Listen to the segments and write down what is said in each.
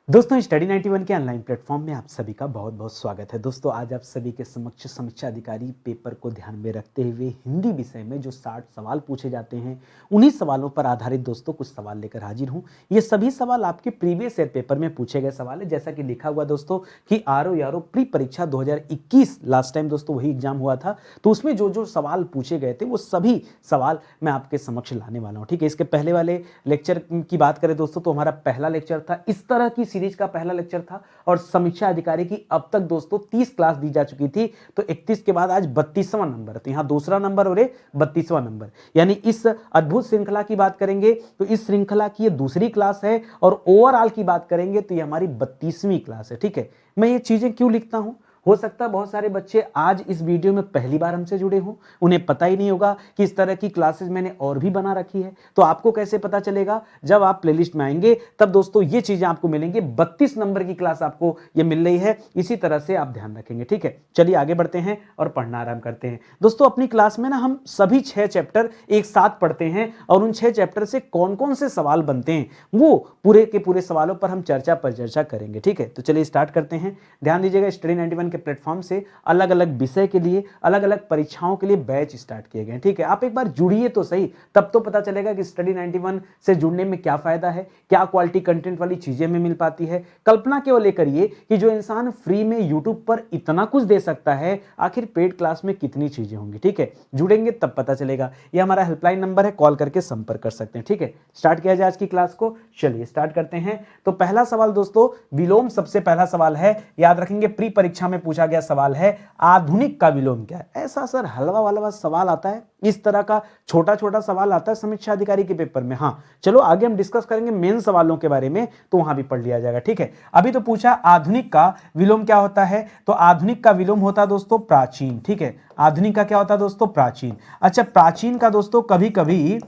दोस्तों स्टडी 91 के online platform में आप सभी का बहुत बहुत स्वागत है। दोस्तों आज आप सभी के समक्ष समीक्षा अधिकारी पेपर को ध्यान में रखते हुए हिंदी विषय में जो 60 सवाल पूछे जाते हैं उन्हीं सवालों पर आधारित दोस्तों कुछ सवाल लेकर हाजिर हूं। ये सभी सवाल आपके प्रीवियस ईयर पेपर में पूछे गए सवाल है। जैसा कि लिखा हुआ दोस्तों कि आरओ प्री परीक्षा 2021 लास्ट टाइम दोस्तों वही एग्जाम हुआ था, तो उसमें जो जो सवाल पूछे गए थे वो सभी सवाल मैं आपके समक्ष लाने वाला हूँ। ठीक है, इसके पहले वाले लेक्चर की बात करें दोस्तों तो हमारा पहला लेक्चर था, इस तरह की सीरीज का पहला लेक्चर था और समीक्षा अधिकारी की अब तक दोस्तों 30 क्लास दी जा चुकी थी। तो 31 के बाद आज 32वां नंबर, तो यहां दूसरा नंबर और 32वां नंबर, यानी इस अद्भुत श्रृंखला की बात करेंगे तो इस श्रृंखला की ये दूसरी क्लास है और ओवरऑल की बात करेंगे तो ये हमारी 32वीं क्लास है। ठीक है, मैं ये चीजें क्यों लिखता हूं, हो सकता है बहुत सारे बच्चे आज इस वीडियो में पहली बार हमसे जुड़े हों, उन्हें पता ही नहीं होगा कि इस तरह की क्लासेस मैंने और भी बना रखी है। तो आपको कैसे पता चलेगा, जब आप प्लेलिस्ट में आएंगे तब दोस्तों ये चीजें आपको मिलेंगी। 32 नंबर की क्लास आपको ये मिल रही है, इसी तरह से आप ध्यान रखेंगे। ठीक है, चलिए आगे बढ़ते हैं और पढ़ना आरंभ करते हैं। दोस्तों अपनी क्लास में ना हम सभी 6 चैप्टर एक साथ पढ़ते हैं और उन 6 चैप्टर से कौन कौन से सवाल बनते हैं वो पूरे के पूरे सवालों पर हम चर्चा पर चर्चा करेंगे। ठीक है, तो चलिए स्टार्ट करते हैं। ध्यान दीजिएगा स्टडी 91 के प्लेटफॉर्म से अलग अलग विषय के लिए अलग अलग परीक्षाओं के लिए बैच स्टार्ट किए गए। ठीक है, आप एक बार जुड़िए तो सही, तब तो पता चलेगा कि स्टडी 91 से जुड़ने में क्या फायदा है, क्या क्वालिटी कंटेंट वाली चीजें में मिल पाती है। कल्पना केवल करिए कि जो इंसान फ्री में यूट्यूब पर इतना कुछ दे सकता है, आखिर पेड क्लास में कितनी चीजें होंगी। ठीक है, जुड़ेंगे तब पता चलेगा। यह हमारा हेल्पलाइन नंबर है, कॉल करके संपर्क कर सकते हैं। ठीक है, स्टार्ट किया जाए आज की क्लास को। चलिए स्टार्ट करते हैं। तो पहला सवाल दोस्तों विलोम सबसे पहला सवाल है, याद रखेंगे प्री परीक्षा में पूछा गया सवाल है, आधुनिक का विलोम क्या है। ऐसा सर हलवा वाला सवाल आता है, इस तरह का छोटा छोटा सवाल आता है समीक्षा अधिकारी के पेपर में। हाँ चलो आगे हम डिस्कस करेंगे मेन सवालों के बारे में, तो वहां भी पढ़ लिया जाएगा। ठीक है, अभी तो पूछा आधुनिक का विलोम क्या होता है, तो आधुनिक का विलोम होता है दोस्तों प्राचीन। ठीक है, आधुनिक का क्या होता है दोस्तों, प्राचीन। अच्छा, प्राचीन का दोस्तों कभी कभी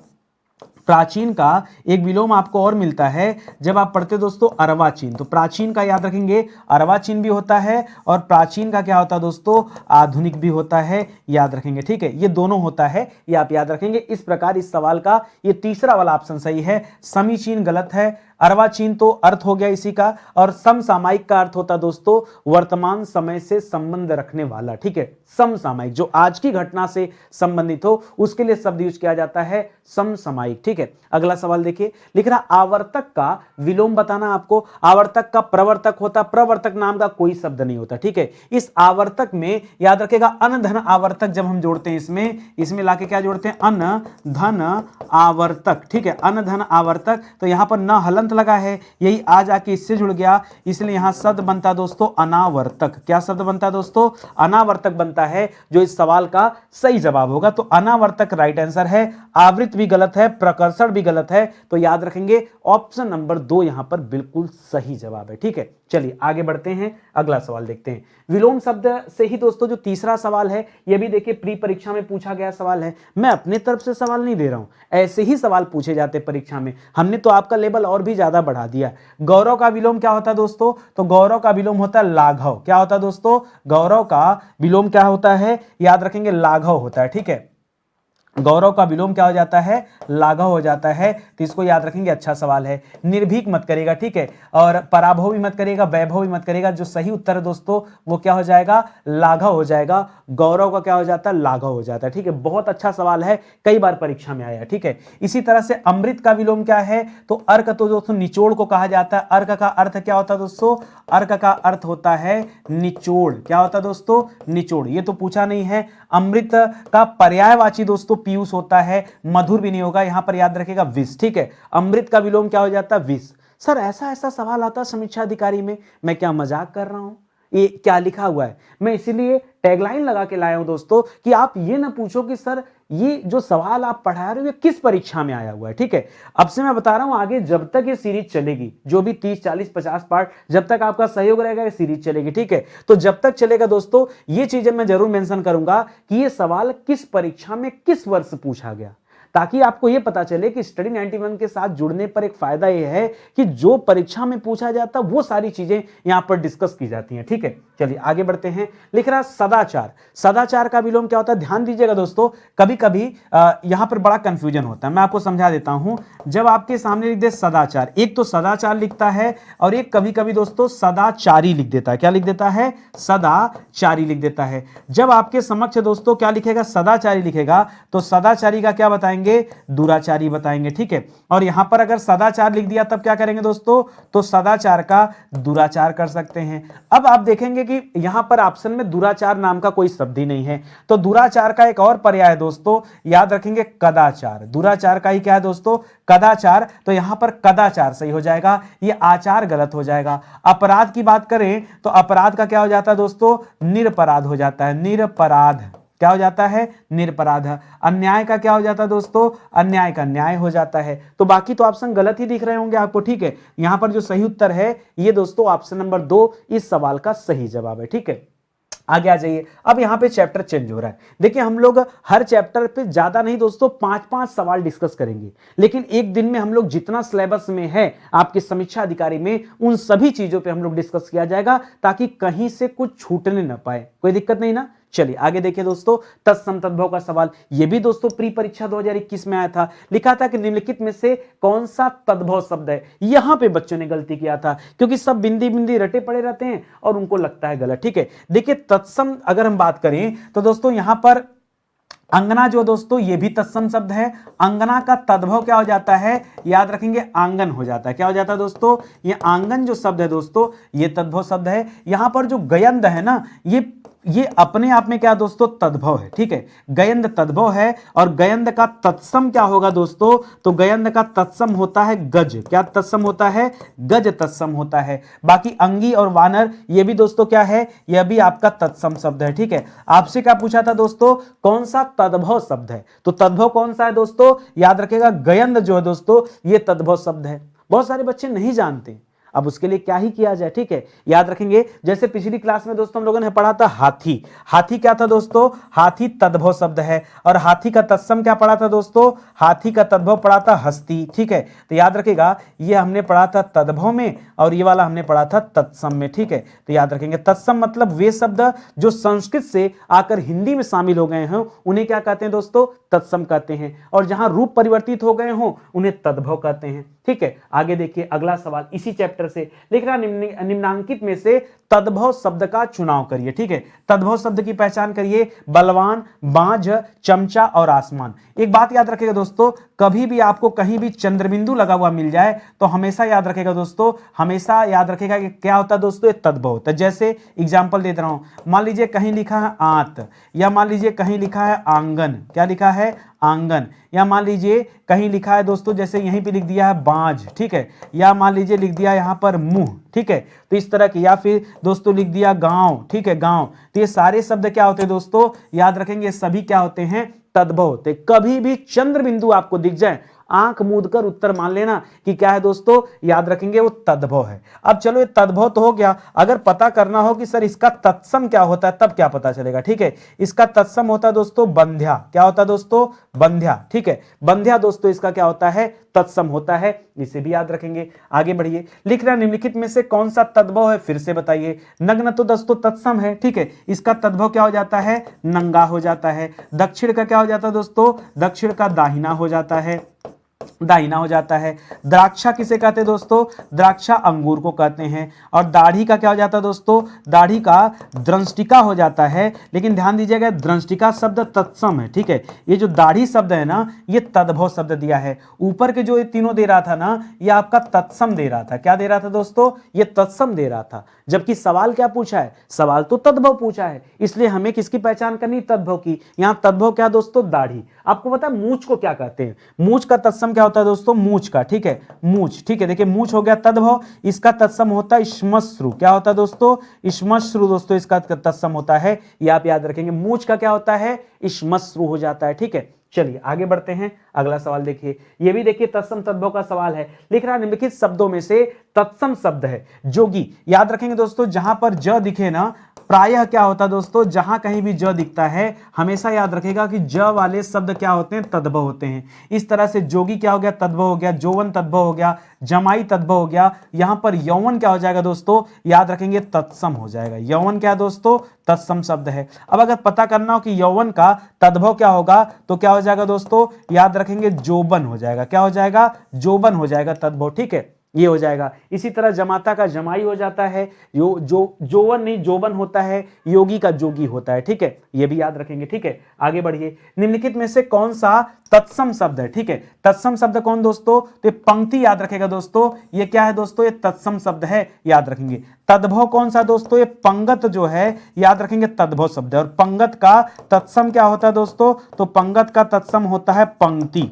प्राचीन का एक विलोम आपको और मिलता है जब आप पढ़ते दोस्तों अर्वाचीन। तो प्राचीन का याद रखेंगे अर्वाचीन भी होता है और प्राचीन का क्या होता है दोस्तों, आधुनिक भी होता है, याद रखेंगे। ठीक है, ये दोनों होता है, ये आप याद रखेंगे। इस प्रकार इस सवाल का ये तीसरा वाला ऑप्शन सही है, समीचीन गलत है। अर्वाचीन तो अर्थ हो गया इसी का, और समसामयिक का अर्थ होता दोस्तों वर्तमान समय से संबंध रखने वाला। ठीक है, समसामयिक जो आज की घटना से संबंधित हो उसके लिए शब्द यूज किया जाता है समसामयिक। ठीक है, अगला सवाल देखिए, लिख रहा आवर्तक का विलोम बताना आपको। आवर्तक का प्रवर्तक होता, प्रवर्तक नाम का कोई शब्द नहीं होता। ठीक है, इस आवर्तक में याद रखेगा अन धन आवर्तक जब हम जोड़ते हैं इसमें लाके क्या जोड़ते हैं, अन धन आवर्तक। ठीक है, अन धन आवर्तक, तो यहां पर न हलंत लगा है, यही आ जाके इससे जुड़ गया, इसलिए यहां शब्द बनता दोस्तों अनावर्तक। क्या शब्द बनता दोस्तों, अनावर्तक बनता है, जो इस सवाल का सही जवाब होगा। तो अनावर्तक राइट आंसर है। आवृत भी गलत है, प्रकर्षण भी गलत है, तो याद रखेंगे ऑप्शन नंबर 2 यहां पर बिल्कुल सही जवाब है। ठीक है, चलिए आगे बढ़ते हैं, अगला सवाल देखते हैं। विलोम शब्द से ही दोस्तों जो तीसरा सवाल है, यह भी देखिए प्री परीक्षा में पूछा गया सवाल है। मैं अपने तरफ से सवाल नहीं दे रहा हूं, ऐसे ही सवाल पूछे जाते परीक्षा में, हमने तो आपका लेवल और भी ज्यादा बढ़ा दिया। गौरव का विलोम क्या होता है दोस्तों, तो गौरव का विलोम होता है लाघव। क्या होता है दोस्तों, गौरव का विलोम क्या होता है, याद रखेंगे लाघव होता है। ठीक है, गौरव का विलोम क्या हो जाता है, लाघव हो जाता है, तो इसको याद रखेंगे। अच्छा सवाल है, निर्भीक मत करेगा। ठीक है, और पराभव भी मत करेगा, वैभव भी मत करेगा। जो सही उत्तर है दोस्तों वो क्या हो जाएगा, लाघव हो जाएगा। गौरव का क्या हो जाता है, लाघव हो जाता है। ठीक है, बहुत अच्छा सवाल है, कई बार परीक्षा में आया। ठीक है, इसी तरह से अमृत का विलोम क्या है, तो अर्क तो दोस्तों निचोड़ को कहा जाता है। अर्क का अर्थ क्या होता है दोस्तों, अर्क का अर्थ होता है निचोड़। क्या होता है दोस्तों, निचोड़। ये तो पूछा नहीं है। अमृत का पर्यायवाची दोस्तों पीयूष होता है, मधुर भी नहीं होगा, यहां पर याद रखेगा विष। ठीक है, अमृत का विलोम क्या हो जाता है, विष। सर ऐसा ऐसा सवाल आता है समीक्षा अधिकारी में, मैं क्या मजाक कर रहा हूं, ये क्या लिखा हुआ है। मैं इसीलिए टैगलाइन लगा के लाया हूं दोस्तों कि आप ये ना पूछो कि सर ये जो सवाल आप पढ़ा रहे हो ये किस परीक्षा में आया हुआ है। ठीक है, अब से मैं बता रहा हूं आगे जब तक ये सीरीज चलेगी, जो भी 30 40 50 पार्ट, जब तक आपका सहयोग रहेगा ये सीरीज चलेगी। ठीक है, तो जब तक चलेगा दोस्तों ये चीजें मैं जरूर मेंशन करूंगा कि ये सवाल किस परीक्षा में किस वर्ष पूछा गया, ताकि आपको यह पता चले कि स्टडी 91 के साथ जुड़ने पर एक फायदा यह है कि जो परीक्षा में पूछा जाता वो सारी चीजें यहां पर डिस्कस की जाती हैं। ठीक है, चलिए आगे बढ़ते हैं। लिख रहा सदाचार। सदाचार का विलोम क्या होता है, ध्यान दीजिएगा दोस्तों, कभी कभी यहां पर बड़ा कंफ्यूजन होता है, मैं आपको समझा देता हूं। जब आपके सामने लिख दे सदाचार, एक तो सदाचार लिखता है और एक कभी कभी दोस्तों सदाचारी लिख देता है। क्या लिख देता है, सदाचारी लिख देता है। जब आपके समक्ष दोस्तों क्या लिखेगा, सदाचारी लिखेगा, तो सदाचारी का क्या बताएंगे, दुराचारी बताएंगे। ठीक है, और यहां पर अगर सदाचार लिख दिया तब क्या करेंगे दोस्तों, तो सदाचार का दुराचार कर सकते हैं। अब आप देखेंगे कि यहां पर ऑप्शन में दुराचार नाम का कोई शब्द ही नहीं है, तो दुराचार का एक और पर्याय है दोस्तों, याद रखेंगे कदाचार। दुराचार का ही क्या है दोस्तों, कदाचार, तो यहां पर कदाचार सही हो जाएगा, ये आचार गलत हो जाएगा। अपराध की बात करें तो अपराध का क्या हो जाता है दोस्तों, निरपराध हो जाता है, निरपराध क्या हो जाता है, निरपराध। अन्याय का क्या हो जाता है दोस्तों, अन्याय का न्याय हो जाता है। तो बाकी तो ऑप्शन गलत ही दिख रहे होंगे आपको। ठीक है, यहां पर जो सही उत्तर है ये दोस्तों ऑप्शन नंबर 2 इस सवाल का सही जवाब है। ठीक है, आगे आ जाइए। अब यहां पे चैप्टर चेंज हो रहा है। देखिए हम लोग हर चैप्टर पे ज्यादा नहीं दोस्तों 5-5 सवाल डिस्कस करेंगे, लेकिन एक दिन में हम लोग जितना सिलेबस में है आपके समीक्षा अधिकारी में उन सभी चीजों पे हम लोग डिस्कस किया जाएगा, ताकि कहीं से कुछ छूटने ना पाए। कोई दिक्कत नहीं ना। चलिए आगे देखिए दोस्तों, तत्सम तद्भव का सवाल, यह भी दोस्तों प्री परीक्षा 2021 में आया था। लिखा था कि निम्नलिखित में से कौन सा तद्भव शब्द है। यहां पे बच्चों ने गलती किया था, क्योंकि सब बिंदी बिंदी रटे पड़े रहते हैं और उनको लगता है गलत। ठीक है, देखिए तत्सम अगर हम बात करें तो दोस्तों यहां पर अंगना जो दोस्तों ये भी तत्सम शब्द है। अंगना का तद्भव क्या हो जाता है, याद रखेंगे आंगन हो जाता है। क्या हो जाता है दोस्तों, ये आंगन जो शब्द है दोस्तों ये तद्भव शब्द है। यहां पर जो गयंद है ना, ये अपने आप में क्या दोस्तों, तद्भव है। ठीक है, गयंद तद्भव है। और गयंद का तत्सम क्या होगा दोस्तों, तो गयंद का तत्सम होता है गज। क्या तत्सम होता है, गज तत्सम होता है। बाकी अंगी और वानर ये भी दोस्तों क्या है, यह भी आपका तत्सम शब्द है। ठीक है, आपसे क्या पूछा था दोस्तों, कौन सा तद्भव शब्द है, तो तद्भव कौन सा है दोस्तों, याद रखेगा गयंद जो है दोस्तों ये तद्भव शब्द है। बहुत सारे बच्चे नहीं जानते, अब उसके लिए क्या ही किया जाए। ठीक है, याद रखेंगे, जैसे पिछली क्लास में दोस्तों हम लोगों ने पढ़ा था हाथी। हाथी क्या था दोस्तों, हाथी तद्भव शब्द है। और हाथी का तत्सम क्या पढ़ा था दोस्तों, हाथी का तद्भव पढ़ा था हस्ती। ठीक है, तो याद रखेगा ये हमने पढ़ा था तद्भव में और ये वाला हमने पढ़ा था तत्सम में। ठीक है, तो याद रखेंगे तत्सम मतलब वे शब्द जो संस्कृत से आकर हिंदी में शामिल हो गए हैं उन्हें क्या कहते हैं दोस्तों, तत्सम कहते हैं। और जहां रूप परिवर्तित हो गए हों उन्हें तद्भव कहते हैं। ठीक है, आगे देखिए अगला सवाल इसी चैप्टर से। लिख रहा निम्नांकित में से तद्भव शब्द का चुनाव करिए। ठीक है, तद्भव शब्द की पहचान करिए, बलवान, बांझ, चमचा और आसमान। एक बात याद रखिएगा दोस्तों, कभी भी आपको कहीं भी चंद्रबिंदु लगा हुआ मिल जाए तो हमेशा याद रखेगा दोस्तों, हमेशा याद रखेगा कि क्या होता है दोस्तों, ये तद्भव होता है। जैसे एग्जांपल दे रहा हूं, मान लीजिए कहीं लिखा है आंत, या मान लीजिए कहीं लिखा है आंगन। क्या लिखा है, आंगन। या मान लीजिए कहीं लिखा है दोस्तों, जैसे यहीं पे लिख दिया है बांझ। ठीक है, या मान लीजिए लिख दिया यहां पर मुंह। ठीक है, तो इस तरह की, या फिर दोस्तों लिख दिया गांव। ठीक है, गांव। तो ये सारे शब्द क्या होते हैं दोस्तों, याद रखेंगे सभी क्या होते हैं, तद्भव होते। कभी भी चंद्र बिंदु आपको दिख जाए आंख मूंद कर उत्तर मान लेना कि क्या है दोस्तों, याद रखेंगे वो तद्भव है। अब चलो ये तद्भव तो हो गया, अगर पता करना हो कि सर इसका तत्सम क्या होता है तब क्या पता चलेगा। ठीक है, इसका तत्सम होता है दोस्तों बंध्या। क्या होता है दोस्तों, बंध्या। ठीक है, बंध्या दोस्तों इसका क्या होता है, तत्सम होता है। इसे भी याद रखेंगे। आगे बढ़िए, लिख रहा निम्नलिखित में से कौन सा तद्भव है, फिर से बताइए। नग्न तो दोस्तों तत्सम है। ठीक है, इसका तद्भव क्या हो जाता है, नंगा हो जाता है। दक्षिण का क्या हो जाता है दोस्तों, दक्षिण का दाहिना हो जाता है, दाहिना हो जाता है। द्राक्षा किसे कहते हैं दोस्तों, द्राक्षा अंगूर को कहते हैं। और दाढ़ी का क्या हो जाता है दोस्तों, दाढ़ी का द्रंष्टिका हो जाता है। लेकिन ध्यान दीजिएगा द्रंष्टिका शब्द तत्सम है। ठीक है, ये जो दाढ़ी शब्द है ना ये तद्भव शब्द दिया है। ऊपर के जो ये तीनों दे रहा था ना ये आपका तत्सम दे रहा था। क्या दे रहा था दोस्तों, ये तत्सम दे रहा था। जबकि सवाल क्या पूछा है, सवाल तो तद्भव पूछा है, इसलिए हमें किसकी पहचान करनी, तद्भव की। यहां तद्भव क्या दोस्तों, दाढ़ी। आपको पता है मूंछ को क्या कहते हैं, मूंछ का तत्सम क्या होता है दोस्तों, मूंछ का। ठीक है, मूंछ। ठीक है, देखिए मूंछ हो गया तद्भव, इसका तत्सम होता है श्मश्रु। क्या होता है दोस्तों, श्मश्रु दोस्तों इसका तत्सम होता है। ये आप याद रखेंगे, मूंछ का क्या होता है, श्मश्रु हो जाता है। ठीक है, चलिए आगे बढ़ते हैं। अगला सवाल देखिए, ये भी देखिए तत्सम तद्भव का सवाल है। लिख रहा निम्नलिखित शब्दों में से तत्सम शब्द है जोगी। याद रखेंगे दोस्तों, जहां पर ज दिखे ना प्रायः क्या होता है दोस्तों, जहां कहीं भी ज दिखता है हमेशा याद रखेगा कि ज वाले शब्द क्या होते हैं, तद्भव होते हैं। इस तरह से जोगी क्या हो गया, तद्भव हो गया, जौवन तद्भव हो गया, जमाई तद्भव हो गया। यहां पर यौवन क्या हो जाएगा दोस्तों, याद रखेंगे तत्सम हो जाएगा। यौवन क्या दोस्तों, तत्सम शब्द है। अब अगर पता करना हो कि यौवन का तद्भव क्या होगा तो क्या हो जाएगा दोस्तों, याद रखेंगे जोबन हो जाएगा। क्या हो जाएगा, जोबन हो जाएगा तद्भव, ठीक है, ये हो जाएगा। इसी तरह जमाता का जमाई हो जाता है, जोवन नहीं जोबन होता है, योगी का जोगी होता है, ठीक है, ये भी याद रखेंगे, ठीक है। आगे बढ़िए, निम्नलिखित में से कौन सा तत्सम शब्द है, ठीक है, तत्सम शब्द कौन दोस्तों, तो पंक्ति याद रखेगा दोस्तों, ये क्या है दोस्तों, ये तत्सम शब्द है, याद रखेंगे। तद्भव कौन सा दोस्तों, ये पंगत जो है, याद रखेंगे तद्भव शब्द है। और पंगत का तत्सम क्या होता है दोस्तों, तो पंगत का तत्सम होता है पंक्ति।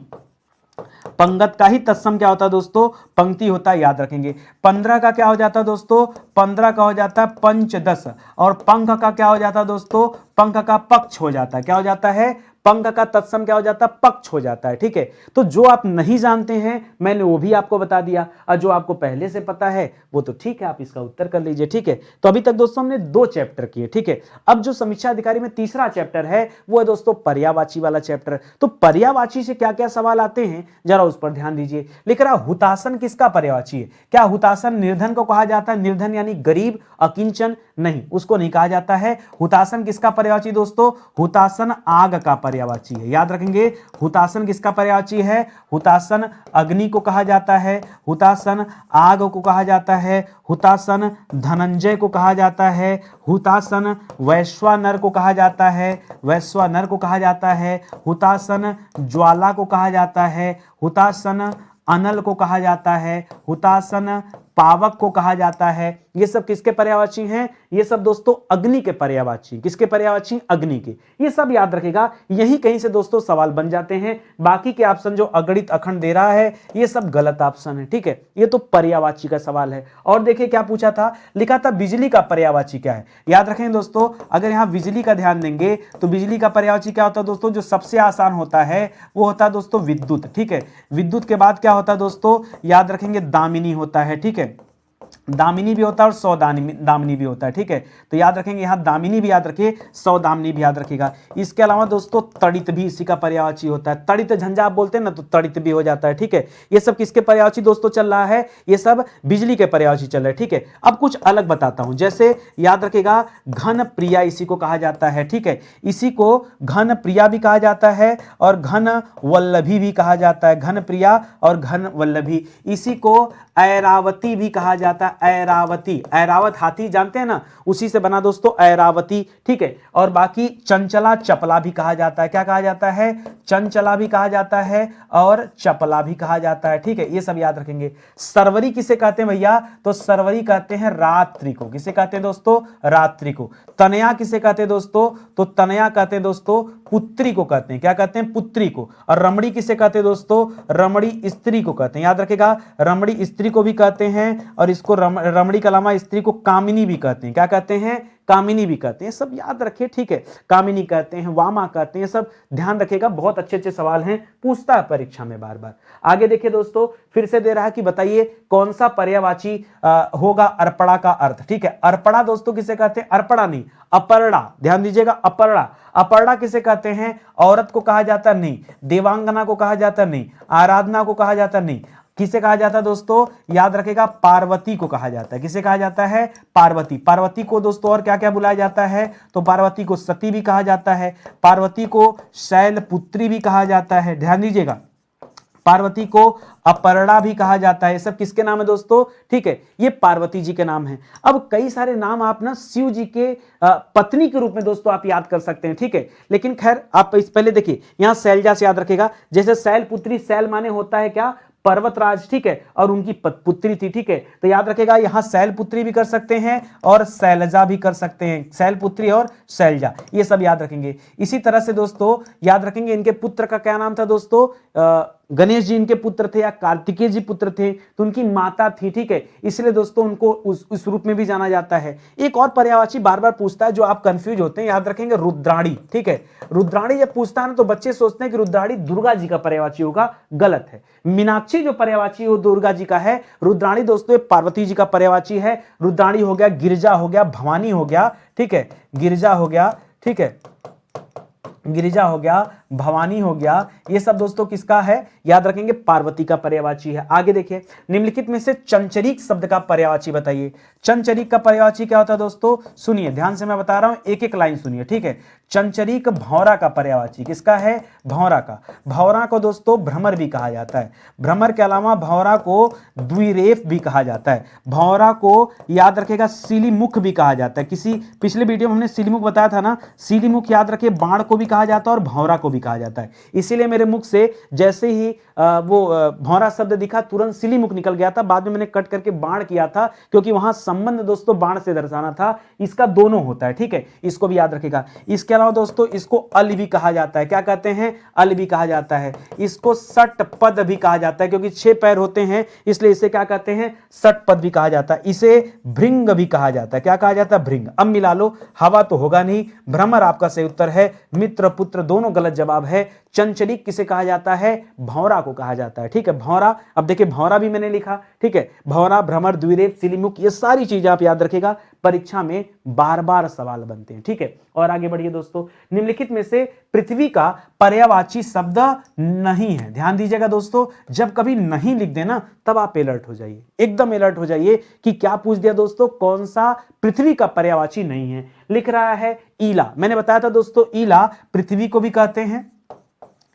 पंगत का ही तत्सम क्या होता है दोस्तों, पंक्ति होता है, याद रखेंगे। 15 का क्या हो जाता है दोस्तों, 15 का हो जाता है पंचदश। और पंख का क्या हो जाता है दोस्तों, पंख का पक्ष हो जाता है। क्या हो जाता है, पंख का तत्सम क्या हो जाता है, पक्ष हो जाता है, ठीक है। तो जो आप नहीं जानते हैं मैंने वो भी आपको बता दिया, और जो आपको पहले से पता है वो तो ठीक है, आप इसका उत्तर कर लीजिए, ठीक है। तो अभी तक दोस्तों हमने 2 चैप्टर किए, ठीक है। अब जो समीक्षा अधिकारी में तीसरा चैप्टर है वो है दोस्तों पर्यायवाची वाला चैप्टर। तो पर्यायवाची से क्या क्या सवाल आते हैं जरा उस पर ध्यान दीजिए। लिख रहा हुतासन किसका पर्यायवाची है, क्या हुतासन निर्धन को कहा जाता है, निर्धन यानी गरीब अकिंचन, नहीं उसको नहीं कहा जाता है। हुतासन किसका पर्यायवाची दोस्तों, हुतासन आग का पर्यायवाची है, याद रखेंगे। हुतासन किसका पर्यायवाची है, हुतासन अग्नि को कहा जाता है, हुतासन आग को कहा जाता है, हुतासन धनंजय को कहा जाता है, हुतासन वैश्वानर को कहा जाता है, वैश्वानर को कहा जाता है, हुतासन ज्वाला को कहा जाता है, हुतासन अनल को कहा जाता है, हुतासन पावक को कहा जाता है। ये सब किसके पर्यायवाची हैं, ये सब दोस्तों अग्नि के पर्यायवाची। किसके पर्यायवाची, अग्नि के। ये सब याद रखेगा, यही कहीं से दोस्तों सवाल बन जाते हैं। बाकी के ऑप्शन जो अगणित अखंड दे रहा है ये सब गलत ऑप्शन है, ठीक है। ये तो पर्यायवाची का सवाल है। और देखिए क्या पूछा था, लिखा था बिजली का पर्यायवाची क्या है। याद रखें दोस्तों, अगर यहां बिजली का ध्यान देंगे तो बिजली का पर्यायवाची क्या होता है दोस्तों, जो सबसे आसान होता है वो होता है दोस्तों विद्युत, ठीक है। विद्युत के बाद क्या होता है दोस्तों, याद रखेंगे दामिनी होता है, ठीक है। दामिनी भी होता है और सौदामिनी भी होता है, ठीक है। तो याद रखेंगे यहां दामिनी भी याद रखिए, सौदामिनी भी याद रखिएगा। इसके अलावा दोस्तों तड़ित भी इसी का पर्यायवाची होता है। तड़ित झंझा आप बोलते हैं ना, तो तड़ित भी हो जाता है, ठीक है। ये सब किसके पर्यायवाची दोस्तों चल रहा है, ये सब बिजली के पर्यायवाची चल रहा है, ठीक है। अब कुछ अलग बताता हूं, जैसे याद रखेगा घन प्रिया इसी को कहा जाता है, ठीक है। इसी को घन प्रिया भी कहा जाता है और घन वल्लभी भी कहा जाता है। घन प्रिया और घन वल्लभी, इसी को ऐरावती भी कहा जाता है। ऐरावती, ऐरावत हाथी जानते हैं ना, उसी से बना दोस्तों ऐरावती, ठीक है। और बाकी चंचला चपला भी कहा जाता है। क्या कहा जाता है, चंचला भी कहा जाता है और चपला भी कहा जाता है, ठीक है। ये सब याद रखेंगे। सरवरी किसे कहते हैं भैया, तो सरवरी कहते हैं रात्रि को। किसे कहते हैं दोस्तों, रात्रि को। तनया किसे कहते हैं दोस्तों, तो तनया कहते हैं दोस्तों पुत्री को कहते हैं। क्या कहते हैं, पुत्री को। और रमणी किसे कहते हैं दोस्तों, रमणी स्त्री को कहते हैं। याद रखेगा, रमणी स्त्री को भी कहते हैं और इसको रमणी के अलावा स्त्री को कामिनी भी कहते हैं। क्या कहते हैं, कामिनी भी कहते हैं। सब याद रखिए, ठीक है। कामिनी कहते हैं, वामा कहते हैं, सब ध्यान रखिएगा। बहुत अच्छे अच्छे सवाल हैं, पूछता है परीक्षा में बार बार। आगे देखिए दोस्तों, फिर से दे रहा है कि बताइए कौन सा पर्यायवाची होगा अर्पणा का अर्थ, ठीक है। अर्पणा दोस्तों किसे कहते हैं, अर्पणा नहीं अपर्णा, ध्यान दीजिएगा। अपर्णा, अपर्णा किसे कहते हैं, औरत को कहा जाता नहीं, देवांगना को कहा जाता नहीं, आराधना को कहा जाता नहीं। किसे कहा जाता है दोस्तों, याद रखेगा पार्वती को कहा जाता है। किसे कहा जाता है, पार्वती। पार्वती को दोस्तों और क्या क्या बुलाया जाता है, तो पार्वती को सती भी कहा जाता है, पार्वती को शैलपुत्री भी कहा जाता है, ध्यान दीजिएगा। पार्वती को अपर्णा भी कहा जाता है। ये सब किसके नाम है दोस्तों, ठीक है, ये पार्वती जी के नाम है। अब कई सारे नाम आप ना शिव जी के पत्नी के रूप में दोस्तों आप याद कर सकते हैं, ठीक है। लेकिन खैर आप इस पहले देखिए, यहां शैलजा से याद रखेगा। जैसे शैलपुत्री, शैल माने होता है क्या, पर्वतराज, ठीक है, और उनकी पुत्री थी, ठीक है। तो याद रखेगा यहां शैलपुत्री भी कर सकते हैं और शैलजा भी कर सकते हैं। शैलपुत्री और शैलजा, ये सब याद रखेंगे। इसी तरह से दोस्तों याद रखेंगे इनके पुत्र का क्या नाम था दोस्तों, गणेश जी इनके पुत्र थे या कार्तिकेय जी पुत्र थे तो उनकी माता थी, ठीक है, इसलिए दोस्तों उनको उस रूप में भी जाना जाता है। एक और पर्यायवाची बार बार पूछता है जो आप कंफ्यूज होते हैं, याद रखेंगे, रुद्राणी, ठीक है। रुद्राणी जब पूछता है ना तो बच्चे सोचते हैं कि रुद्राणी दुर्गा जी का पर्यायवाची होगा, गलत है। मीनाक्षी जो पर्यायवाची वो दुर्गा जी का है, रुद्राणी दोस्तों पार्वती जी का पर्यायवाची है। रुद्राणी हो गया, गिरिजा हो गया, भवानी हो गया, ठीक है, गिरिजा हो गया, ठीक है, गिरिजा हो गया, भवानी हो गया, ये सब दोस्तों किसका है, याद रखेंगे, पार्वती का पर्यायवाची है। आगे देखिए, निम्नलिखित में से चंचरीक शब्द का पर्यायवाची बताइए। चंचरीक का पर्यायवाची क्या होता है दोस्तों, सुनिए ध्यान से, मैं बता रहा हूं, एक एक लाइन सुनिए, ठीक है। चंचरीक भौरा का पर्यायवाची किसका है, भौरा का। भौरा को दोस्तों भ्रमर भी कहा जाता है। भ्रमर के अलावा भौरा को द्विरेफ भी कहा जाता है। भौरा को याद रखेगा सिलीमुख भी कहा जाता है। किसी पिछले वीडियो में हमने सिलीमुख बताया था ना, सिलीमुख याद रखिए, बाण को भी कहा जाता है और भौरा को भी कहा जाता है। इसीलिए मेरे मुख से जैसे ही भौरा शब्द दिखा तुरंत सिलीमुख निकल गया था, बाद में मैंने कट करके बाण किया था क्योंकि वहां संबंध दोस्तों बाण से दर्शाना था। इसका दोनों होता है, ठीक है, इसको भी याद रखेगा। इसके अलावा दोस्तों इसको अल भी कहा जाता है। क्या कहते हैं, अल भी कहा जाता है। इसको सटपद भी कहा जाता है क्योंकि 6 पैर होते हैं, इसलिए इसे क्या कहते हैं, सटपद भी कहा जाता है। इसे भृंग भी कहा जाता है। क्या कहा जाता है, भृंग। अब मिला लो, हवा तो होगा नहीं, भ्रमर आपका सही उत्तर है, मित्र पुत्र दोनों गलत जवाब है। चंचलिक किसे कहा जाता है, भौरा को कहा जाता है, ठीक है, भौरा। अब देखिए भौरा भी मैंने लिखा, ठीक है, भौरा, भ्रमर, द्विरेफ, सिलीमुख, ये सारी चीजें आप याद रखेगा, परीक्षा में बार बार सवाल बनते हैं, ठीक है। और आगे बढ़िए दोस्तों, निम्नलिखित में से पृथ्वी का पर्यायवाची शब्द नहीं है। ध्यान दीजिएगा दोस्तों, जब कभी नहीं लिख देना तब आप अलर्ट हो जाइए, एकदम अलर्ट हो जाइए कि क्या पूछ दिया दोस्तों, कौन सा पृथ्वी का पर्यायवाची नहीं है। लिख रहा है ईला, मैंने बताया था दोस्तों ईला पृथ्वी को भी कहते हैं,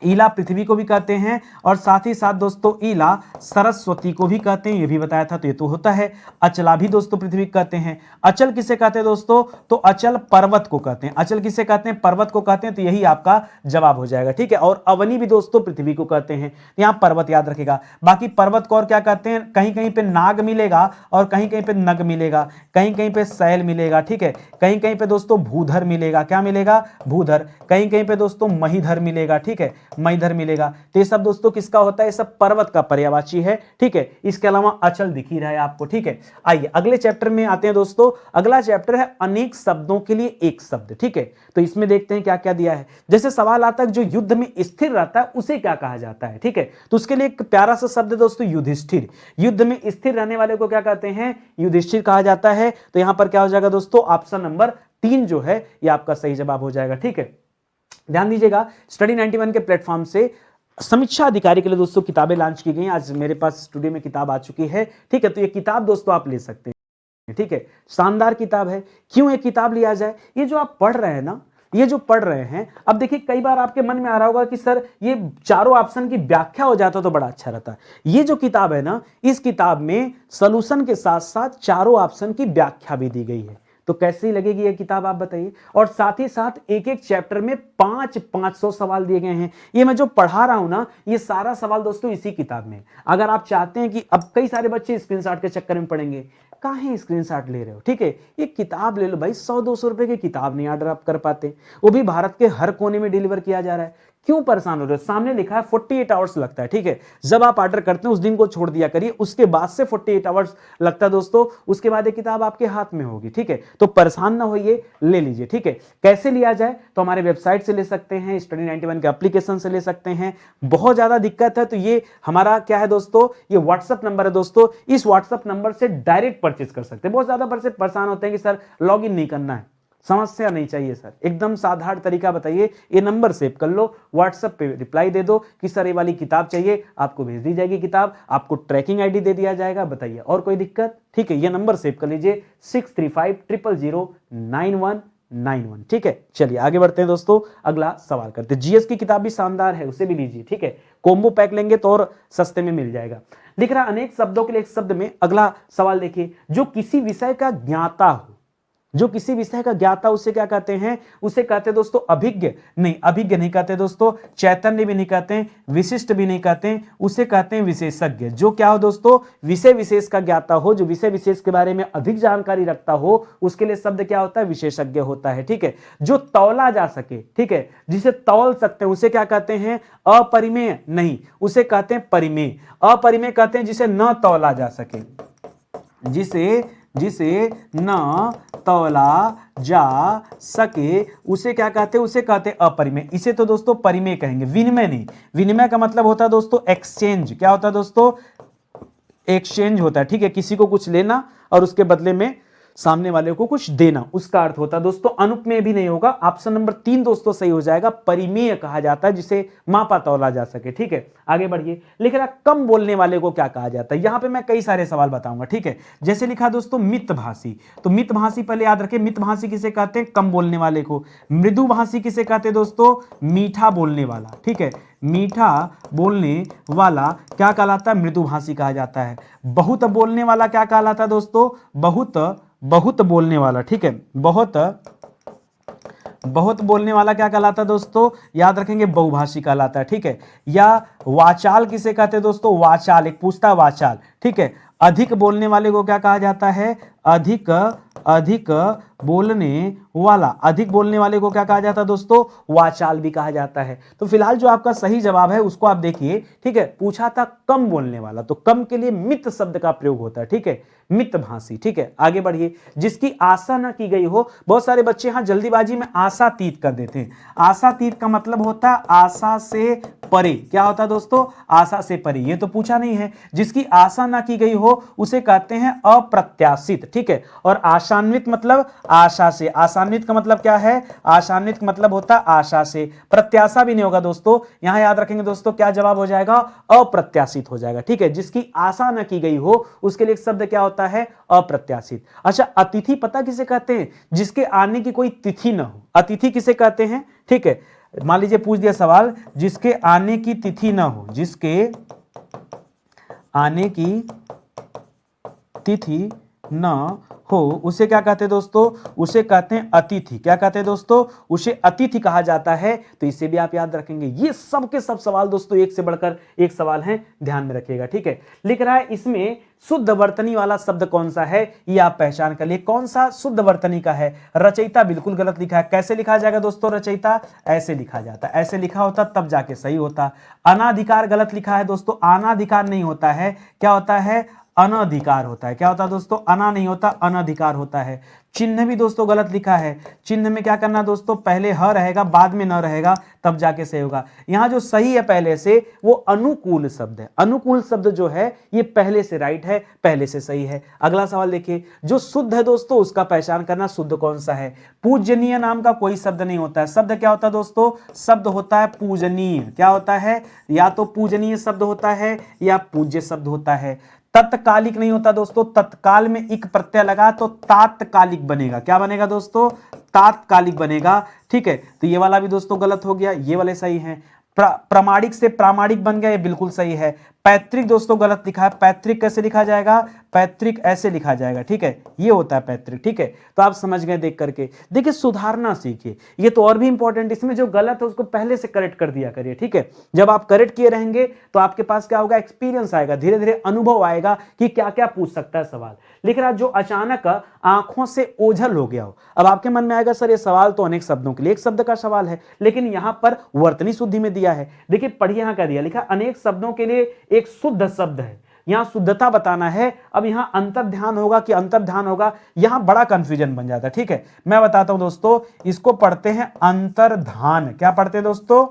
ईला पृथ्वी को भी कहते हैं, और साथ ही साथ दोस्तों ईला सरस्वती को भी कहते हैं, ये भी बताया था, तो ये तो होता है। अचला भी दोस्तों पृथ्वी कहते हैं। अचल किसे कहते हैं दोस्तों, तो अचल पर्वत को कहते हैं। अचल किसे कहते हैं, पर्वत को कहते हैं, तो यही आपका जवाब हो जाएगा, ठीक है। और अवनी भी दोस्तों पृथ्वी को कहते हैं, यहां पर्वत याद रखेगा। बाकी पर्वत को और क्या कहते हैं, कहीं कहीं पे नाग मिलेगा और कहीं कहीं पे नग मिलेगा, कहीं कहीं पे शैल मिलेगा, ठीक है, कहीं कहीं पे दोस्तों भूधर मिलेगा। क्या मिलेगा, भूधर। कहीं कहीं पे दोस्तों महीधर मिलेगा, ठीक है, महीधर मिलेगा। तो ये सब दोस्तों किसका होता है, ये सब पर्वत का पर्यायवाची है, ठीक है। इसके अलावा अचल दिख ही रहा है आपको, ठीक है। आइए अगले चैप्टर में आते हैं दोस्तों। अगला चैप्टर है अनेक शब्दों के लिए एक शब्द, ठीक है। तो इसमें देखते हैं क्या क्या दिया है। जैसे सवाल आता है जो युद्ध में स्थिर रहता है उसे क्या कहा जाता है, ठीक है। तो उसके लिए एक प्यारा सा शब्द दोस्तों युधिष्ठिर। युद्ध में स्थिर रहने वाले को क्या कहते हैं, युधिष्ठिर कहा जाता है। तो यहां पर क्या हो जाएगा दोस्तों, ऑप्शन नंबर 3 जो है ये आपका सही जवाब हो जाएगा, ठीक है। ध्यान दीजिएगा, स्टडी 91 के प्लेटफॉर्म से समीक्षा अधिकारी के लिए दोस्तों किताबें लॉन्च की गई हैं। आज मेरे पास स्टूडियो में किताब आ चुकी है, ठीक है। तो ये किताब दोस्तों आप ले सकते हैं, ठीक है, शानदार किताब है। क्यों ये किताब लिया जाए, ये जो आप पढ़ रहे हैं ना, ये जो पढ़ रहे हैं, अब देखिए कई बार आपके मन में आ रहा होगा कि सर ये चारों ऑप्शन की व्याख्या हो जाता तो बड़ा अच्छा रहता। ये जो किताब है ना, इस किताब में सॉल्यूशन के साथ साथ चारों ऑप्शन की व्याख्या भी दी गई है। तो कैसी लगेगी ये किताब आप बताइए। और साथ ही साथ एक एक चैप्टर में 500 सवाल दिए गए हैं। ये मैं जो पढ़ा रहा हूं ना, ये सारा सवाल दोस्तों इसी किताब में। अगर आप चाहते हैं कि अब कई सारे बच्चे स्क्रीनशॉट के चक्कर में पढ़ेंगे, काहे स्क्रीनशॉट ले रहे हो, ठीक है, ये किताब ले लो भाई। 100-200 रुपए की किताब नहीं ऑर्डर आप कर पाते, वो भी भारत के हर कोने में डिलीवर किया जा रहा है। क्यों परेशान हो रहे हो, सामने लिखा है 48 आवर्स लगता है, ठीक है। जब आप ऑर्डर करते हैं उस दिन को छोड़ दिया करिए, उसके बाद से 48 आवर्स लगता है दोस्तों, उसके बाद ये किताब आपके हाथ में होगी, ठीक है। तो परेशान ना होइए, ले लीजिए, ठीक है। कैसे लिया जाए, तो हमारे वेबसाइट से ले सकते हैं, स्टडी 91 के एप्लीकेशन से ले सकते हैं। बहुत ज्यादा दिक्कत है तो ये हमारा क्या है दोस्तों, ये व्हाट्सएप नंबर है दोस्तों, इस व्हाट्सएप नंबर से डायरेक्ट परचेज कर सकते हैं। बहुत ज्यादा परेशान होते हैं कि सर लॉग इन नहीं करना है, समस्या नहीं चाहिए सर, एकदम साधारण तरीका बताइए। ये नंबर सेव कर लो, व्हाट्सएप पे रिप्लाई दे दो कि सर ये वाली किताब चाहिए, आपको भेज दी जाएगी किताब, आपको ट्रैकिंग आईडी दे दिया जाएगा। बताइए और कोई दिक्कत, ठीक है। ये नंबर सेव कर लीजिए 6350099191, ठीक है। चलिए आगे बढ़ते हैं दोस्तों, अगला सवाल करते हैं। जीएस की किताब भी शानदार है, उसे भी लीजिए, ठीक है। कॉम्बो पैक लेंगे तो और सस्ते में मिल जाएगा। लिख रहा अनेक शब्दों के लिए एक शब्द में, अगला सवाल देखिए, जो किसी विषय का ज्ञाता हो, जो किसी विषय का ज्ञाता उसे क्या कहते हैं, उसे कहते हैं दोस्तों अभिज्ञ। नहीं, अभिज्ञ नहीं कहते दोस्तों, चैतन्य भी नहीं कहते हैं, विशिष्ट भी नहीं कहते हैं, उसे कहते हैं विशेषज्ञ। जो क्या हो दोस्तों, विषय विशेष का ज्ञाता हो, जो विषय विशेष के बारे में अधिक जानकारी रखता हो, उसके लिए शब्द क्या होता है, विशेषज्ञ होता है। ठीक है, जो तौला जा सके, ठीक है, जिसे तौल सकते हैं उसे क्या कहते हैं, अपरिमेय। नहीं, उसे कहते हैं परिमेय। अपरिमेय कहते हैं जिसे न तौला जा सके, जिसे न तौला जा सके उसे क्या कहते हैं, उसे कहते हैं अपरिमेय। इसे तो दोस्तों परिमेय कहेंगे, विनिमय नहीं। विनिमय का मतलब होता है दोस्तों एक्सचेंज। क्या होता है दोस्तों, एक्सचेंज होता है। ठीक है, किसी को कुछ लेना और उसके बदले में सामने वाले को कुछ देना, उसका अर्थ होता है दोस्तों। अनुपमेय भी नहीं होगा। ऑप्शन नंबर 3 दोस्तों सही हो जाएगा। परिमेय कहा जाता है जिसे मापा तौला जा सके। ठीक है, आगे बढ़िए। लिख रहा कम बोलने वाले को क्या कहा जाता है। यहां पे मैं कई सारे सवाल बताऊंगा। ठीक है, जैसे लिखा दोस्तों मितभाषी, तो मितभाषी पहले याद रखें, मितभाषी किसे कहते हैं, कम बोलने वाले को। मृदुभाषी किसे कहते हैं दोस्तों, मीठा बोलने वाला। ठीक है, मीठा बोलने वाला क्या कहलाता है, मृदुभाषी कहा जाता है। बहुत बोलने वाला क्या कहलाता है दोस्तों, बहुत बोलने वाला। ठीक है, बहुत बोलने वाला क्या कहलाता है दोस्तों, याद रखेंगे बहुभाषी कहलाता है। ठीक है, या वाचाल किसे कहते हैं दोस्तों, वाचाल, एक पूछता है वाचाल। ठीक है, अधिक बोलने वाले को क्या कहा जाता है, अधिक बोलने वाला। अधिक बोलने वाले को क्या कहा जाता है दोस्तों, वाचाल भी कहा जाता है। तो फिलहाल जो आपका सही जवाब है उसको आप देखिए। ठीक है, पूछा था कम बोलने वाला, तो कम के लिए मित शब्द का प्रयोग होता है। ठीक है, मितभाषी। ठीक है, आगे बढ़िए। जिसकी आशा न की गई हो, बहुत सारे बच्चे यहां जल्दीबाजी में आशातीत कर देते हैं। आशातीत का मतलब होता है आशा से परे। क्या होता है दोस्तों, आशा से परे। ये तो पूछा नहीं है। जिसकी आशा ना की गई हो उसे कहते हैं अप्रत्याशित। ठीक है, और आशान्वित मतलब आशा से। आशान्वित का मतलब क्या है, आशान्वित का मतलब होता है आशा से। प्रत्याशा भी नहीं होगा दोस्तों, यहां याद रखेंगे दोस्तों, क्या जवाब हो जाएगा, अप्रत्याशित हो जाएगा। ठीक है, जिसकी आशा न की गई हो उसके लिए शब्द क्या होता है, अप्रत्याशित। अच्छा, अतिथि पता किसे कहते हैं, जिसके आने की कोई तिथि न हो। अतिथि किसे कहते हैं। ठीक है, मान लीजिए पूछ दिया सवाल, जिसके आने की तिथि न हो, जिसके आने की तिथि न हो उसे क्या कहते हैं दोस्तों, उसे कहते हैं अतिथि। क्या कहते हैं दोस्तों, उसे अतिथि कहा जाता है। तो इसे भी आप याद रखेंगे। ये सब के सब सवाल दोस्तों एक से बढ़कर एक सवाल हैं, ध्यान में रखिएगा। ठीक है, लिख रहा है इसमें शुद्ध वर्तनी वाला शब्द कौन सा है, ये आप पहचान कर लिए। कौन सा शुद्ध वर्तनी का है, रचयिता बिल्कुल गलत लिखा है। कैसे लिखा जाएगा दोस्तों, रचयिता ऐसे लिखा जाता है, ऐसे लिखा होता तब जाके सही होता। अनाधिकार गलत लिखा है दोस्तों, अनाधिकार नहीं होता है, क्या होता है, अनधिकार होता है। क्या होता है दोस्तों, अना नहीं होता, अनधिकार होता है। चिन्ह भी दोस्तों गलत लिखा है। चिन्ह में क्या करना दोस्तों, पहले ह रहेगा बाद में न रहेगा, तब जाके सही होगा। यहां जो सही है पहले से, वो अनुकूल शब्द है। अनुकूल शब्द जो है ये पहले से राइट है, पहले से सही है। अगला सवाल देखिए, जो शुद्ध है दोस्तों उसका पहचान करना, शुद्ध कौन सा है। पूजनीय नाम का कोई शब्द नहीं होता है। शब्द क्या होता है दोस्तों, शब्द होता है पूजनीय। क्या होता है, या तो पूजनीय शब्द होता है या पूज्य शब्द होता है। तत्कालिक नहीं होता दोस्तों, तत्काल में इक प्रत्यय लगा तो तात्कालिक बनेगा। क्या बनेगा दोस्तों, तात्कालिक बनेगा। ठीक है, तो ये वाला भी दोस्तों गलत हो गया, ये वाले सही हैं। प्रामाणिक से प्रामाणिक बन गया, ये बिल्कुल सही है। पैतृक दोस्तों गलत लिखा है। पैतृक कैसे लिखा जाएगा, पैतृक ऐसे लिखा जाएगा। ठीक है, ये होता है पैतृक। ठीक है, तो आप समझ गए देख करके। देखिए सुधारना सीखिए, ये तो और भी इंपॉर्टेंट। इसमें जो गलत है उसको पहले से करेक्ट कर दिया करिए। ठीक है, जब आप करेक्ट किए रहेंगे तो आपके पास क्या होगा, एक्सपीरियंस आएगा, धीरे धीरे अनुभव आएगा कि क्या क्या पूछ सकता है सवाल। लिख रहा जो अचानक आंखों से ओझल हो गया हो। अब आपके मन में आएगा सर ये सवाल तो अनेक शब्दों के लिए एक शब्द का सवाल है, लेकिन यहां पर वर्तनी शुद्धि में दिया है। देखिए पढ़िए, यहां क्या दिया, लिखा अनेक शब्दों के लिए एक शुद्ध शब्द है। यहां शुद्धता बताना है। अब यहां अंतर ध्यान होगा कि अंतर ध्यान होगा, यहां बड़ा कंफ्यूजन बन जाता है। ठीक है, मैं बताता हूं दोस्तों, इसको पढ़ते हैं अंतर्धान। क्या पढ़ते हैं दोस्तों,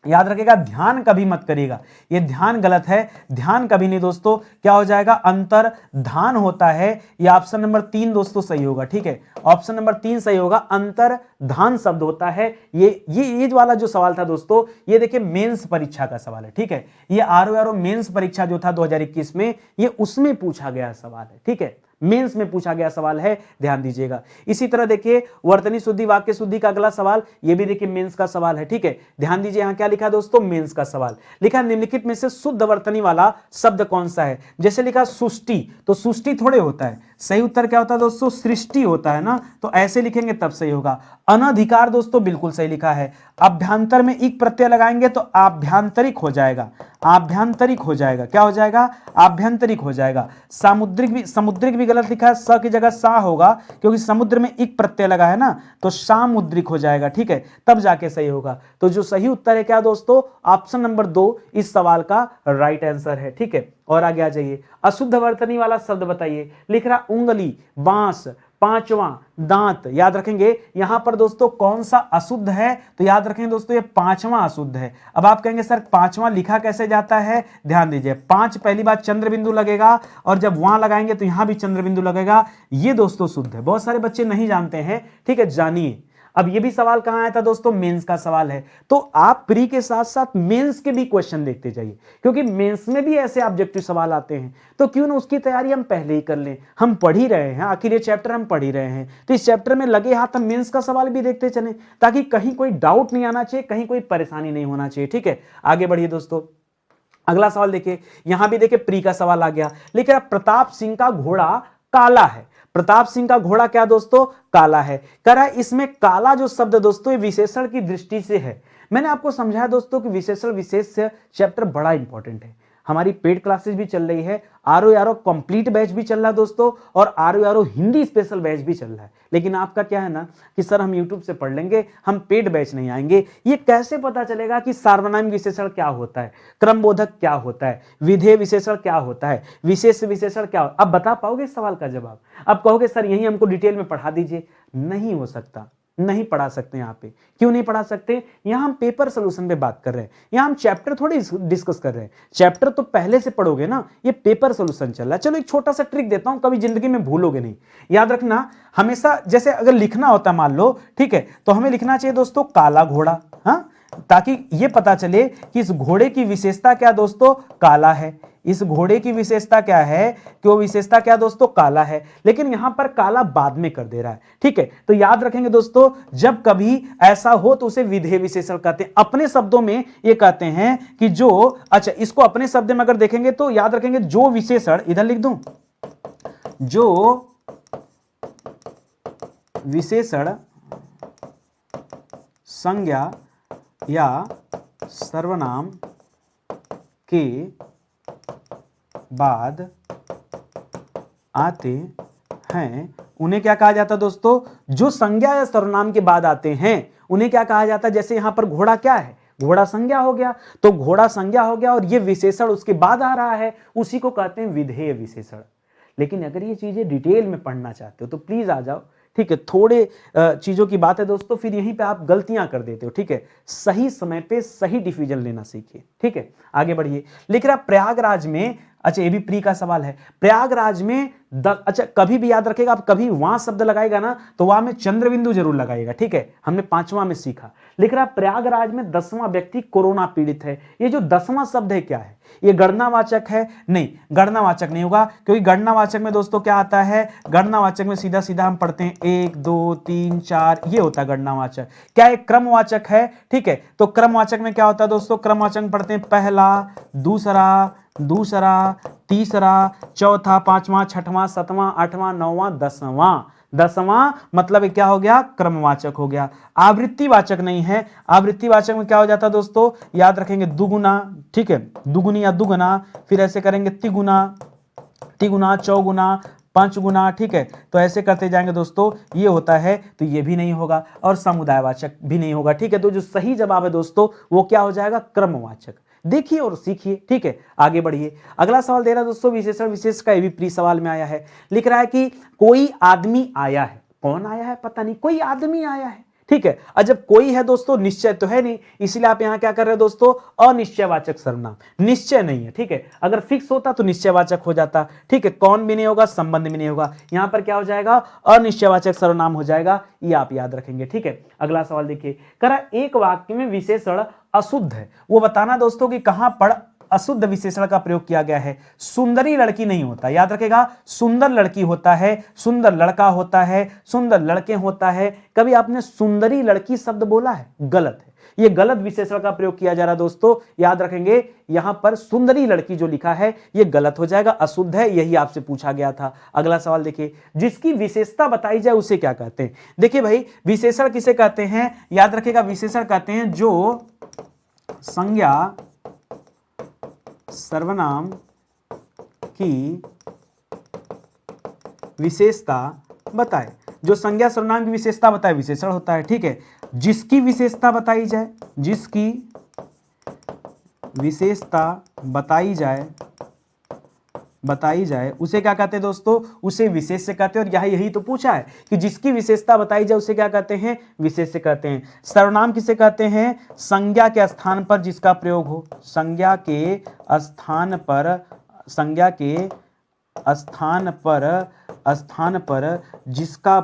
याद रखिएगा, ध्यान कभी मत करिएगा, ये ध्यान गलत है, ध्यान कभी नहीं दोस्तों। क्या हो जाएगा, अंतर्धान होता है। ये ऑप्शन नंबर 3 दोस्तों सही होगा। ठीक है, ऑप्शन नंबर 3 सही होगा, अंतर्धान शब्द होता है। ये वाला जो सवाल था दोस्तों, ये देखिए मेंस परीक्षा का सवाल है। ठीक है, ये आरओ मेंस परीक्षा जो था 2021 में, ये उसमें पूछा गया सवाल है। ठीक है, मेंस में पूछा गया सवाल है, ध्यान दीजिएगा। इसी तरह देखिए वर्तनी शुद्धि वाक्य शुद्धि का अगला सवाल, ये भी देखिए मेंस का सवाल है। ठीक है, ध्यान दीजिए, यहां क्या लिखा दोस्तों, मेंस का सवाल लिखा, निम्नलिखित में से शुद्ध वर्तनी वाला शब्द कौन सा है। जैसे लिखा सुष्टि, तो सुष्टि थोड़े होता है, सही उत्तर क्या होता है दोस्तों, सृष्टि होता है ना, तो ऐसे लिखेंगे तब सही होगा। अनधिकार दोस्तों बिल्कुल सही लिखा है। अभ्यंतर में इक प्रत्यय लगाएंगे तो आभ्यंतरिक हो जाएगा, आभ्यंतरिक हो जाएगा, क्या हो जाएगा, आभ्यंतरिक हो जाएगा। समुद्रिक भी गलत लिखा है, स की जगह सा होगा, क्योंकि समुद्र में इक प्रत्यय लगा है ना, तो सामुद्रिक हो जाएगा, ठीक है, तब जाके सही होगा। तो जो सही उत्तर है क्या दोस्तों, ऑप्शन नंबर 2 इस सवाल का राइट आंसर है, ठीक है। और आगे आ जाइए, अशुद्ध वर्तनी वाला शब्द बताइए। लिख रहा उंगली, बांस, पांचवा दांत, याद रखेंगे यहां पर दोस्तों कौन सा अशुद्ध है, तो याद रखेंगे दोस्तों ये पांचवा अशुद्ध है। अब आप कहेंगे सर पांचवा लिखा कैसे जाता है, ध्यान दीजिए, पांच पहली बार चंद्र बिंदु लगेगा, और जब वहां लगाएंगे तो यहां भी चंद्र बिंदु लगेगा, ये दोस्तों शुद्ध है। बहुत सारे बच्चे नहीं जानते हैं, ठीक है, जानिए। अब ये भी सवाल कहां आया था दोस्तों, मेंस का सवाल है, तो आप प्री के साथ साथ मेंस के भी क्वेश्चन देखते जाइए, क्योंकि मेंस में भी ऐसे ऑब्जेक्टिव सवाल आते हैं, तो क्यों ना उसकी तैयारी हम पहले ही कर लें। हम पढ़ ही रहे हैं, आखिर ये चैप्टर हम पढ़ ही रहे हैं, तो इस चैप्टर में लगे हाथ हम मेंस का सवाल भी देखते चलें, ताकि कहीं कोई डाउट नहीं आना चाहिए, कहीं कोई परेशानी नहीं होना चाहिए, ठीक है। आगे बढ़िए दोस्तों, अगला सवाल देखिए, यहां भी देखिए प्री का सवाल आ गया। लेकिन प्रताप सिंह का घोड़ा काला है, प्रताप सिंह का घोड़ा क्या दोस्तों, काला है। कह रहा है इसमें काला जो शब्द दोस्तों ये विशेषण की दृष्टि से है। मैंने आपको समझाया दोस्तों कि विशेषण विशेष चैप्टर बड़ा इंपॉर्टेंट है। हमारी पेड क्लासेस भी चल रही है, आरो यारो कंप्लीट बैच भी चल रहा है दोस्तों, और आरो यारो हिंदी स्पेशल बैच भी चल रहा है। लेकिन आपका क्या है ना कि सर हम यूट्यूब से पढ़ लेंगे, हम पेड बैच नहीं आएंगे। ये कैसे पता चलेगा कि सार्वनाम विशेषण क्या होता है, क्रमबोधक क्या होता है, विधेय विशेषण क्या होता है, विशेष विशेषण क्या होता है? अब बता पाओगे इस सवाल का जवाब? अब कहोगे सर यही हमको डिटेल में पढ़ा दीजिए, नहीं हो सकता, नहीं पढ़ा सकते। यहाँ पे क्यों नहीं पढ़ा सकते, यहाँ हम पेपर सोल्यूशन पे बात कर रहे हैं, यहाँ हम चैप्टर थोड़ी डिस्कस कर रहे हैं। चैप्टर तो पहले से पढ़ोगे ना, ये पेपर सोल्यूशन चल रहा है। चलो एक छोटा सा ट्रिक देता हूं, कभी जिंदगी में भूलोगे नहीं। याद रखना, हमेशा जैसे अगर लिखना होता मान लो, ठीक है, तो हमें लिखना चाहिए दोस्तों काला घोड़ा, हाँ, ताकि ये पता चले कि इस घोड़े की विशेषता क्या दोस्तों, काला है। इस घोड़े की विशेषता क्या है, कि वो विशेषता क्या दोस्तों, काला है। लेकिन यहां पर काला बाद में कर दे रहा है, ठीक है। तो याद रखेंगे दोस्तों, जब कभी ऐसा हो तो उसे विधेय विशेषण कहते हैं। अपने शब्दों में ये कहते हैं कि जो, अच्छा इसको अपने शब्द में अगर देखेंगे तो याद रखेंगे जो विशेषण, इधर लिख दूं, जो विशेषण संज्ञा या सर्वनाम के बाद आते हैं उन्हें क्या कहा जाता है दोस्तों, जो संज्ञा या सर्वनाम के बाद आते हैं उन्हें क्या कहा जाता है। जैसे यहां पर घोड़ा क्या है, घोड़ा संज्ञा हो गया, तो घोड़ा संज्ञा हो गया और ये विशेषण उसके बाद आ रहा है, उसी को कहते हैं विधेय विशेषण। लेकिन अगर ये चीजें डिटेल में पढ़ना चाहते हो तो प्लीज आ जाओ, ठीक है। थोड़े चीजों की बात है दोस्तों, फिर यहीं पे आप गलतियां कर देते हो, ठीक है। सही समय पे सही डिसीजन लेना सीखिए, ठीक है। आगे बढ़िए, लिख रहा प्रयागराज में, अच्छा ये भी प्री का सवाल है, प्रयागराज में अच्छा कभी भी याद रखेगा, आप कभी वहां शब्द लगाएगा ना तो वहां में चंद्र बिंदु जरूर लगाएगा, ठीक है, हमने 5वां में सीखा। लिख रहा प्रयागराज में 10वां व्यक्ति कोरोना पीड़ित है। ये जो 10वां शब्द है क्या है, ये गणनावाचक है? नहीं, गणनावाचक नहीं होगा, क्योंकि गणनावाचक में दोस्तों क्या आता है, गणनावाचक में सीधा सीधा हम पढ़ते हैं 1 2 3 4, ये होता है गणनावाचक। क्या एक क्रमवाचक है, ठीक है। तो क्रमवाचक में क्या होता है दोस्तों, क्रमवाचक में पढ़ते हैं पहला, दूसरा, तीसरा, चौथा, पांचवा, छठवां, सातवां, आठवां, नौवां, 10वां। 10वां मतलब क्या हो गया, क्रमवाचक हो गया। आवृत्तिवाचक नहीं है, आवृत्तिवाचक में क्या हो जाता है दोस्तों, याद रखेंगे दुगुना, ठीक है, दुगुनी या दुगुना, फिर ऐसे करेंगे तिगुना, चौगुना, 5 गुना, ठीक है। तो ऐसे करते जाएंगे दोस्तों, ये होता है, तो ये भी नहीं होगा, और समुदायवाचक भी नहीं होगा, ठीक है। तो जो सही जवाब है दोस्तों वो क्या हो जाएगा, क्रमवाचक। देखिए और सीखिए, ठीक है। आगे बढ़िए, अगला सवाल दे रहा है दोस्तों विशेषण विशेष का, ये भी प्री सवाल में आया है। लिख रहा है कि कोई आदमी आया है, कौन आया है पता नहीं, कोई आदमी आया है, ठीक है। और जब कोई है दोस्तों, निश्चय तो है नहीं, इसलिए आप यहां क्या कर रहे हैं दोस्तों, अनिश्चयवाचक सर्वनाम, निश्चय नहीं है, ठीक है। अगर फिक्स होता तो निश्चयवाचक हो जाता, ठीक है। कौन भी नहीं होगा, संबंध भी नहीं होगा, यहां पर क्या हो जाएगा, अनिश्चयवाचक सर्वनाम हो जाएगा, ये आप याद रखेंगे, ठीक है। अगला सवाल देखिए, कह रहा एक वाक्य में विशेषण अशुद्ध है, वो बताना दोस्तों कि कहां पर अशुद्ध विशेषण का प्रयोग किया गया है। सुंदरी लड़की नहीं होता, याद रखेगा, सुंदर लड़की होता है, सुंदर लड़का होता है, सुंदर लड़के होता है। कभी आपने सुंदरी लड़की शब्द बोला है? गलत है, ये गलत विशेषण का प्रयोग किया जा रहा है दोस्तों, याद रखेंगे। यहां पर सुंदरी लड़की जो लिखा है ये गलत हो जाएगा, अशुद्ध है, यही आपसे पूछा गया था। अगला सवाल देखिए, जिसकी विशेषता बताई जाए उसे क्या कहते हैं? देखिए भाई, विशेषण किसे कहते हैं? याद रखेगा, विशेषण कहते हैं जो संज्ञा सर्वनाम की विशेषता बताए, जो संज्ञा सर्वनाम की विशेषता बताए विशेषण होता है। ठीक है, जिसकी विशेषता बताई जाए, जिसकी विशेषता बताई जाए उसे क्या कहते हैं दोस्तों? उसे विशेष्य कहते हैं। और यही तो पूछा है कि जिसकी विशेषता बताई जाए उसे क्या कहते हैं? विशेष्य कहते हैं। सर्वनाम किसे कहते हैं? संज्ञा के स्थान पर जिसका प्रयोग हो, संज्ञा के स्थान पर जिसका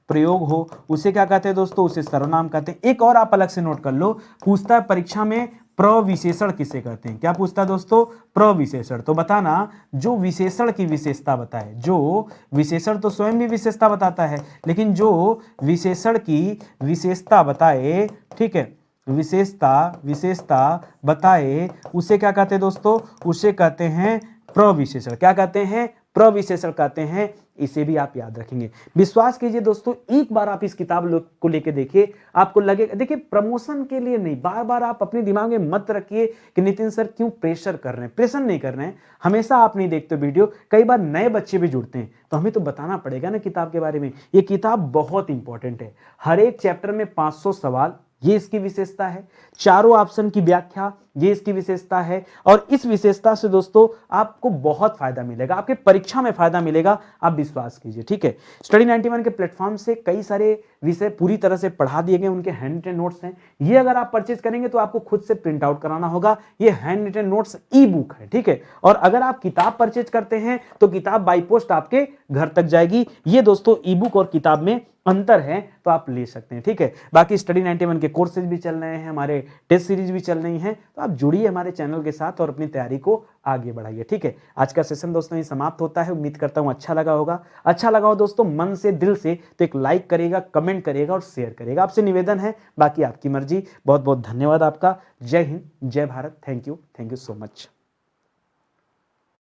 प्रयोग हो उसे क्या कहते हैं दोस्तों? उसे सर्वनाम कहते हैं। एक और आप अलग से नोट कर लो, पूछता है परीक्षा में, प्रविशेषण किसे कहते हैं? क्या पूछता है दोस्तों? प्रविशेषण। तो बताना, जो विशेषण की विशेषता बताए, जो विशेषण तो स्वयं भी विशेषता बताता है, लेकिन जो विशेषण की विशेषता बताए, ठीक है, विशेषता बताए उसे क्या कहते हैं दोस्तों? उसे कहते हैं प्रविशेषण। क्या कहते हैं? प्रविशेषण कहते हैं। इसे भी आप याद रखेंगे। विश्वास कीजिए दोस्तों, एक बार आप इस किताब को लेके देखिए, आपको लगेगा, देखिए प्रमोशन के लिए नहीं, बार बार आप अपने दिमाग में मत रखिए कि नितिन सर क्यों प्रेशर कर रहे हैं। प्रेशर नहीं कर रहे हैं, हमेशा आप नहीं देखते वीडियो, कई बार नए बच्चे भी जुड़ते हैं, तो हमें तो बताना पड़ेगा ना किताब के बारे में। ये किताब बहुत इंपॉर्टेंट है, हर एक चैप्टर में 500 सवाल, ये इसकी विशेषता है। चारों ऑप्शन की व्याख्या, ये इसकी विशेषता है। और इस विशेषता से दोस्तों आपको बहुत फायदा मिलेगा, आपके परीक्षा में फायदा मिलेगा, आप विश्वास कीजिए। ठीक है, स्टडी 91 के प्लेटफॉर्म से कई सारे विषय पूरी तरह से पढ़ा दिए गए, उनके हैंड रिटन नोट्स हैं। ये अगर आप परचेज करेंगे तो आपको खुद से प्रिंट आउट कराना होगा, ये handwritten notes ebook है। ठीक है, और अगर आप किताब परचेज करते हैं तो किताब बाई पोस्ट आपके घर तक जाएगी। ये दोस्तों ई बुक और किताब में अंतर है, तो आप ले सकते हैं। ठीक है, बाकी स्टडी 91 के कोर्सेज भी चल रहे हैं, हमारे टेस्ट सीरीज भी चल रही हैं, तो आप जुड़िए हमारे चैनल के साथ और अपनी तैयारी को आगे बढ़ाइए। ठीक है, आज का सेशन दोस्तों ये समाप्त होता है। उम्मीद करता हूं अच्छा लगा होगा। अच्छा लगा हो दोस्तों मन से, दिल से, तो एक लाइक करेगा, कमेंट करेगा और शेयर करेगा, आपसे निवेदन है, बाकी आपकी मर्जी। बहुत बहुत धन्यवाद आपका। जय हिंद, जय Bharat. Thank you so much.